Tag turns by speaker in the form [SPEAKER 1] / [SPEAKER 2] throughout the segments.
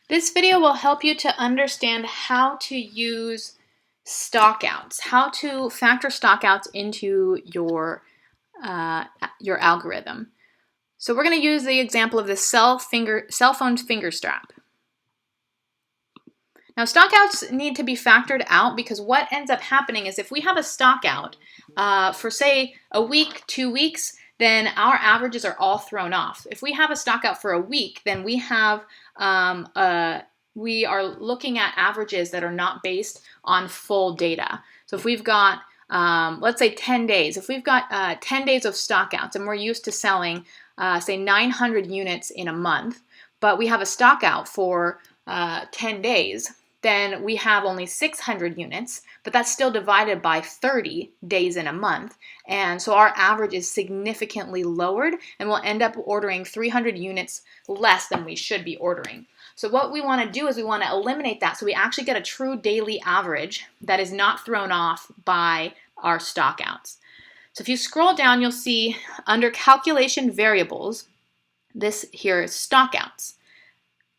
[SPEAKER 1] This video will help you to understand how to use stockouts, how to factor stockouts into your algorithm. So we're going to use the example of the cell phone finger strap. Now stockouts need to be factored out because what ends up happening is if we have a stockout for say a week, 2 weeks, then our averages are all thrown off. If we have a stockout for a week, then we are looking at averages that are not based on full data. So if we've got, let's say 10 days, if we've got 10 days of stockouts and we're used to selling, say 900 units in a month, but we have a stockout for 10 days, then we have only 600 units, but that's still divided by 30 days in a month. And so our average is significantly lowered and we'll end up ordering 300 units less than we should be ordering. So what we want to do is we want to eliminate that so we actually get a true daily average that is not thrown off by our stockouts. So if you scroll down, you'll see under calculation variables, this here is stockouts.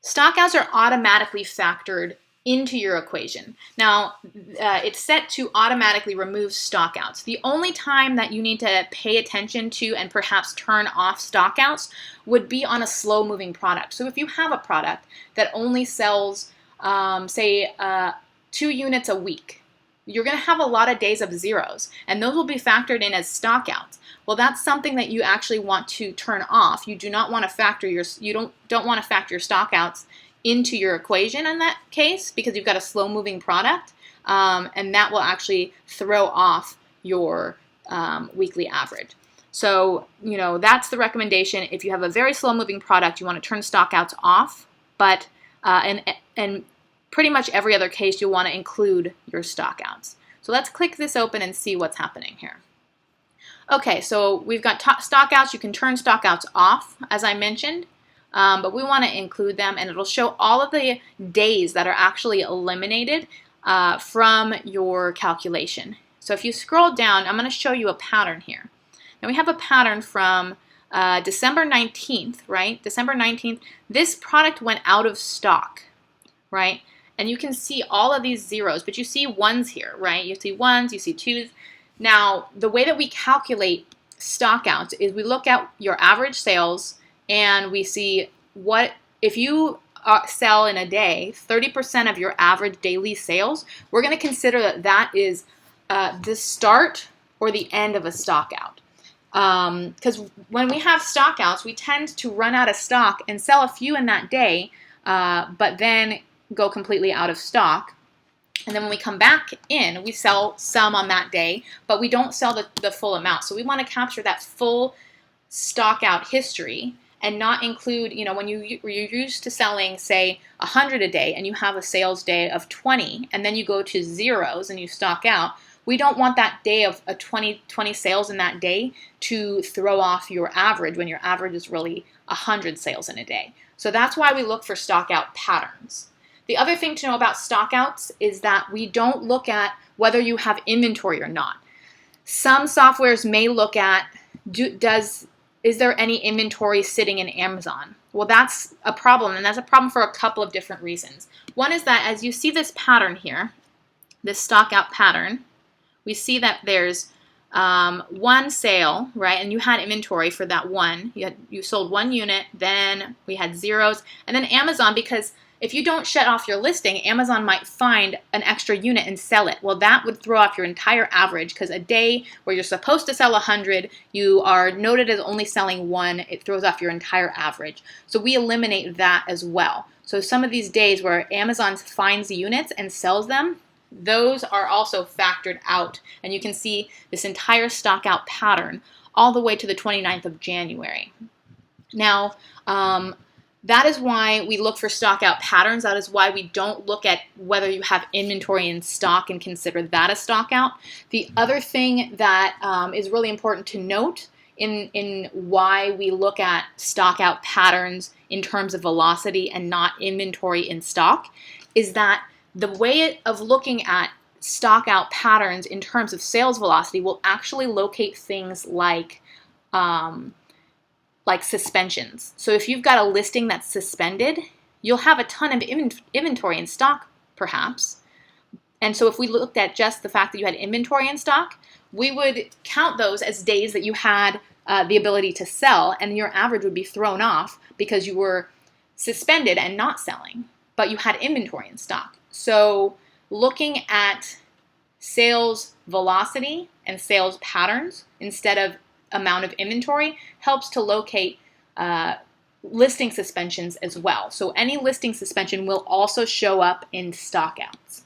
[SPEAKER 1] Stockouts are automatically factored into your equation. Now, it's set to automatically remove stockouts. The only time that you need to pay attention to and perhaps turn off stockouts would be on a slow-moving product. So if you have a product that only sells, say, 2 units a week, you're going to have a lot of days of zeros, and those will be factored in as stockouts. Well, that's something that you actually want to turn off. You do not want to factor your don't want to factor your stockouts into your equation in that case because you've got a slow-moving product, and that will actually throw off your weekly average. So, that's the recommendation. If you have a very slow-moving product, you want to turn stockouts off, but and pretty much every other case, you'll want to include your stockouts. So let's click this open and see what's happening here. Okay, so we've got stockouts. You can turn stockouts off, as I mentioned, but we want to include them, and it'll show all of the days that are actually eliminated from your calculation. So if you scroll down, I'm going to show you a pattern here. Now we have a pattern from December 19th, right? December 19th, this product went out of stock, right? And you can see all of these zeros, but you see ones here, right? You see ones, you see twos. Now, the way that we calculate stockouts is we look at your average sales and we see what, if you sell in a day 30% of your average daily sales, we're going to consider that that is the start or the end of a stockout. Because when we have stockouts, we tend to run out of stock and sell a few in that day, but then go completely out of stock. And then when we come back in, we sell some on that day, but we don't sell the full amount. So we want to capture that full stockout history and not include, when you're used to selling, say, 100 a day and you have a sales day of 20 and then you go to zeros and you stock out, we don't want that day of 20 sales in that day to throw off your average when your average is really 100 sales in a day. So that's why we look for stockout patterns. The other thing to know about stockouts is that we don't look at whether you have inventory or not. Some softwares may look at, is there any inventory sitting in Amazon? Well, that's a problem, and that's a problem for a couple of different reasons. One is that as you see this pattern here, this stockout pattern, we see that there's one sale, right? And you had inventory for that one. You sold 1 unit, then we had zeros, and then Amazon, because if you don't shut off your listing, Amazon might find an extra unit and sell it. Well, that would throw off your entire average because a day where you're supposed to sell 100, you are noted as only selling 1, it throws off your entire average. So we eliminate that as well. So some of these days where Amazon finds the units and sells them, those are also factored out. And you can see this entire stockout pattern all the way to the 29th of January. Now, that is why we look for stockout patterns. That is why we don't look at whether you have inventory in stock and consider that a stockout. The other thing that is really important to note in why we look at stockout patterns in terms of velocity and not inventory in stock is that the way of looking at stockout patterns in terms of sales velocity will actually locate things like suspensions. So if you've got a listing that's suspended, you'll have a ton of inventory in stock, perhaps. And so if we looked at just the fact that you had inventory in stock, we would count those as days that you had the ability to sell, and your average would be thrown off because you were suspended and not selling, but you had inventory in stock. So looking at sales velocity and sales patterns instead of amount of inventory helps to locate listing suspensions as well. So any listing suspension will also show up in stockouts.